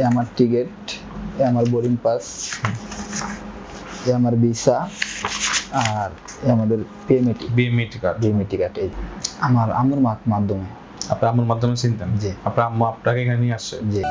এ আমার টিকিট, এ আমার boarding pass, এ আমার ভিসা, আর এ আমাদের বিএমইটি কার্ড। এই আমার আম্মুর মাধ্যমে। আপনার আম্মুর মাধ্যমে চিনতেন? জি। আপনার আম্মু আপনাকে এখানে নিয়ে আসছে? জি।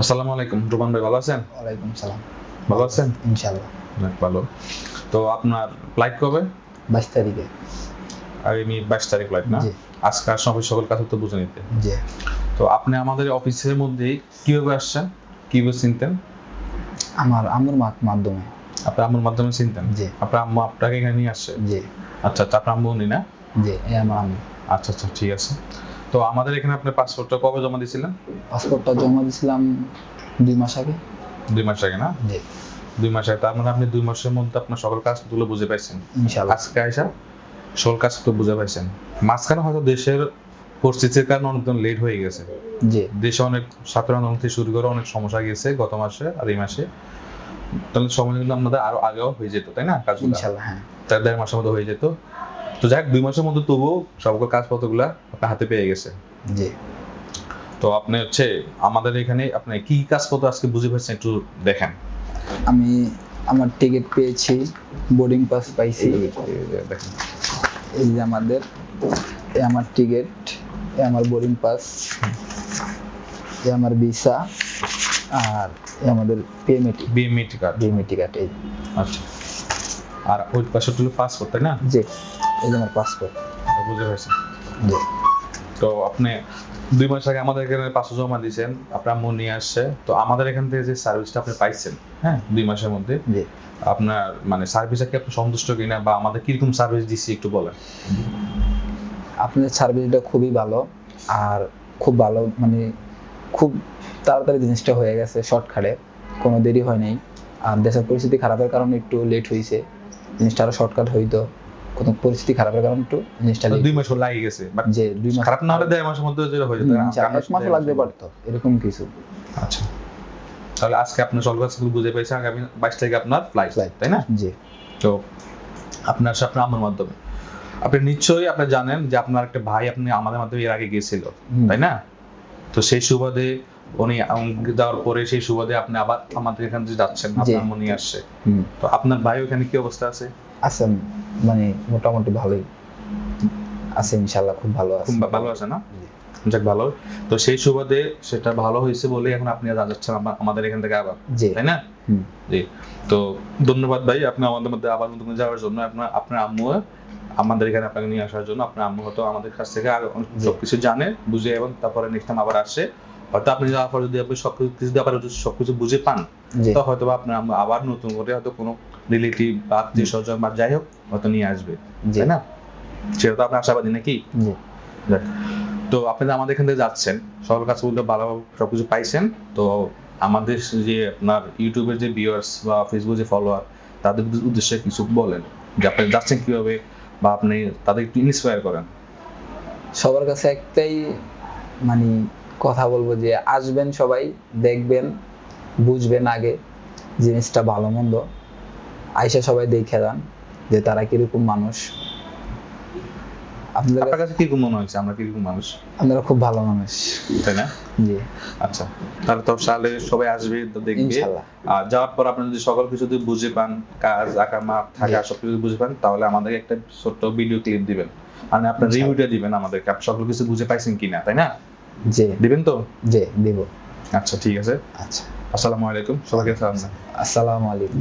আসসালামু আলাইকুম, রোমান ভাই ভালো আছেন? ওয়ালাইকুম সালাম। ভালো আছেন? ইনশাআল্লাহ। ভালো। তো আপনার ফ্লাইট কবে? 22 তারিখে। আগামী 22 তারিখ ফ্লাইট না? জি। আজকে আর সকল কাজ তো বুঝে নিতে। জি। তো আপনি আমাদের অফিসের মধ্যে কিভাবে আসছেন, কিভাবে চিনতেন? আমার আম্মুর মাধ্যমে। আপনার আম্মুর মাধ্যমে চিনতেন? জি। আপনার আম্মু আপনাকে এখানে নিয়ে আসছে? জি। আচ্ছা, আপনার আম্মু উনি না? জি, এ আমার আম্মু। আচ্ছা, ঠিক আছে। তো আমাদের এখানে আপনার পাসপোর্টটা কবে জমা দিয়েছিলেন? পাসপোর্টটা জমা দিয়েছিলাম 2 মাস আগে। 2 মাস আগে না? জি। 2 মাস আগে। তার মানে আপনি 2 মাসের মধ্যে আপনার সকল কাজগুলো বুঝে পাইছেন ইনশাআল্লাহ। আজকে আইসা সকল কাজ তো বুঝে পাইছেন। মাঝখানে হয়তো দেশের পরিস্থিতির কারণে অনেকদিন লেট হয়ে গেছে। জি। দেশে অনেক ছাত্র আন্দোলন থেকে শুরু করে অনেক সমস্যা গেছে গত মাসে আর এই মাসে। তাহলে সময় কিন্তু আপনাদের আরো আগেও হয়ে যেত, তাই না? কাজগুলো ইনশাআল্লাহ। হ্যাঁ। 1.5 মাসের মধ্যে হয়ে যেত। তো যাক, 2 মাসের মধ্যে তবুও সকল কাজপত্রগুলো আপনার হাতে পেয়ে গেছে। জি। তো আপনি আমাদের এখানে আপনি কি কাজপত্র আজকে বুঝে পাচ্ছেন একটু দেখেন। আমি আমার টিকিট পেয়েছি, বোর্ডিং পাস পাইছি। দেখেন, এই যে এ আমার টিকিট, এ আমার বোর্ডিং পাস, এ আমার ভিসা, আর এ আমাদের বিএমইটি কার্ড। এই। আচ্ছা, আর ওই পাশে হলো পাসপোর্ট, তাই না? জি, এই যে আমার পাসপোর্ট। বুঝে পাইছেন? জি। তো আপনি 2 মাস আগে আমাদের এখানে পাসপোর্ট জমা দিয়েছেন, আপনার আম্মু নিয়ে আসছে। তো আমাদের এখান থেকে যে সার্ভিসটা আপনি পাইছেন, হ্যাঁ, 2 মাসের মধ্যে, জি। আপনার মানে সার্ভিসে কি আপনি সন্তুষ্ট কিনা, বা আমাদের কিরকম সার্ভিস দিচ্ছি একটু বলেন। আপনাদের সার্ভিসটা খুবই ভালো, আর খুব ভালো, মানে খুব তাড়াতাড়ি জিনিসটা হয়ে গেছে, শর্টকাটে, কোনো দেরি হয় নাই। আর দেশের পরিস্থিতি খারাপের কারণে একটু লেট হয়েছে, জিনিসটা আরো শর্টকাট হইতো। কোনো পরিস্থিতি খারাপের কারণে একটু জিনিসটা 2 মাস লাগে গেছে, বাট যে 2 মাস খারাপ না হলে 1.5 মাসের মধ্যে যেটা হয়ে যেত। 1 মাস লাগতে পারতো, এরকম কিছু। আচ্ছা, তাহলে আজকে আপনি সকল কাজগুলো বুঝে পেয়েছেন। আগামী 22 তারিখে আপনার ফ্লাইট, তাই না? জি। তো আপনার আম্মুর মাধ্যমে আপনি নিশ্চয়ই আপনি জানেন যে আপনার একটা ভাই আপনি আমাদের মাধ্যমে এর আগে গিয়েছিল, তাই না? তো সেই সুবাদে উনি যাওয়ার পরে সেই সুবাদে আপনি আবার আমাদের এখানে যে যাচ্ছেন, আপনার আম্মু নিয়ে আসছে। তো আপনার ভাই ওখানে কি অবস্থা আছে? আছেন, মানে মোটামুটি ভালোই আছে, ইনশাআল্লাহ খুব ভালো আছে। খুব ভালো আছে না? যাক, ভালো। তো সেই সুবাদে সেটা ভালো হয়েছে বলে এখন আপনি যাচ্ছেন আমাদের এখান থেকে আবার, তাই না? জি। তো ধন্যবাদ ভাই, আপনি আমাদের মধ্যে আবার নতুন যাওয়ার জন্য। আপনার আম্মু আমাদের এখানে আপনাকে নিয়ে আসার জন্য। আপনার আম্মু হয়তো আমাদের কাছ থেকে আর সবকিছু জানে, বুঝে, এবং তারপরে নেক্সট টাইম আবার আসে। হয়তো আপনি যাওয়ার পর যদি আপনি সবকিছু বুঝে পান, তো হয়তো আপনার আম্মু আবার নতুন করে হয়তো কোনো রিলেটিভ বা আত্মীয় স্বজন বা যাই হোক হয়তো নিয়ে আসবে, তাই না? সেটা তো আপনি আশাবাদী নাকি? যাক, তো আপনি আমাদের এখান থেকে যাচ্ছেন, সকল কাজ বলতে ভালো সবকিছু পাইছেন। তো আমাদের যে আপনার ইউটিউবের যে ভিউয়ার্স বা ফেসবুক যে ফলোয়ার, তাদের উদ্দেশ্যে কিছু বলেন যে আপনি যাচ্ছেন কিভাবে, বা আপনি তাদের একটু ইন্সপায়ার করেন। সবার কাছে একটাই মানে কথা বলবো যে আসবেন, সবাই দেখবেন, বুঝবেন আগে জিনিসটা ভালো মন্দ, আইসা সবাই দেখে যান যে তারা কিরকম মানুষ। আপনার কাছে কিরকম মনে হয়েছে আমরা কিরকম মানুষ? আপনারা খুব ভালো মানুষ, তাই না? জি। আচ্ছা, তাহলে তো সালে সবাই আসবে, দেখবে। ইনশাআল্লাহ। আর যাওয়ার পর আপনি যদি সকল কিছু যদি বুঝে পান, কাজ আকামা থাকা সবকিছু বুঝে পান, তাহলে আমাদেরকে একটা ছোট্ট ভিডিও ক্লিপ দিবেন, মানে আপনার রিভিউটা দিবেন আমাদেরকে, আপনি সকল কিছু বুঝে পাইছেন কিনা, তাই না? জি। দিবেন তো? জি, দিব। আচ্ছা, ঠিক আছে। আচ্ছা, আসসালামু আলাইকুম, সবাইকে সালাম। আসসালামু আলাইকুম।